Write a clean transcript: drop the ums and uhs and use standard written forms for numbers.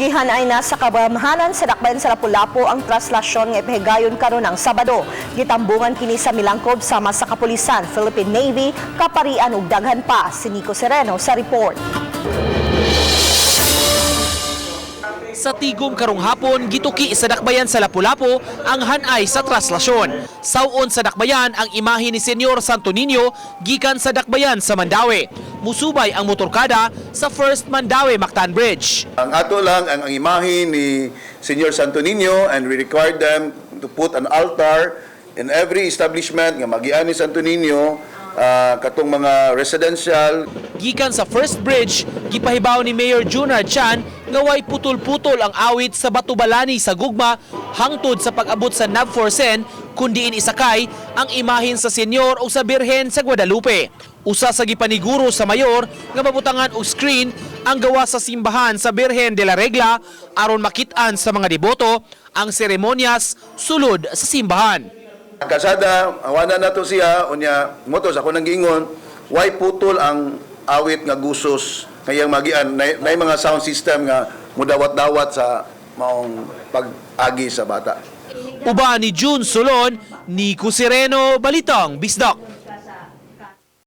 Gihanay na sa kabamahanan sa dakbayan sa Lapu-Lapu ang traslasyon nga ipahigayon karon ng Sabado. Gitambungan kini sa milangkob sama sa kapulisan, Philippine Navy, kaparian ug daghan pa. Si Nico Sereno sa report. Sa tigom karong hapon, gituki sa dakbayan sa Lapu-Lapu ang hanay sa traslasyon. Sawon sa dakbayan ang imahe ni Senyor Santo Niño gikan sa dakbayan sa Mandawi. Musubay ang motorkada sa First Mandawi Mactan Bridge. Ang ato lang ang imahe ni Senyor Santo Niño, and we required them to put an altar in every establishment nga magian ni Santo Niño, katong mga residential. Gikan sa First Bridge, gipahibaw ni Mayor Junard Chan nga way putol-putol ang awit sa Batubalani sa Gugma hangtod sa pag-abot sa Navforsen kundi isakay ang imahin sa Senyor o sa Birhen sa Guadalupe. Usa sa gipaniguro sa mayor nga mabutangan og screen ang gawa sa simbahan sa Birhen de la Regla aron makit-an sa mga deboto ang seremonyas sulod sa simbahan. Kasada, awana na to siya, unya motos ako nang giingon, why putol ang awit nga gusos kayang magian, na mga sound system nga mudawat-dawat sa maong pag-agi sa bata. Uba ni June Solon, Nico Sereno, Balitang Bisdak.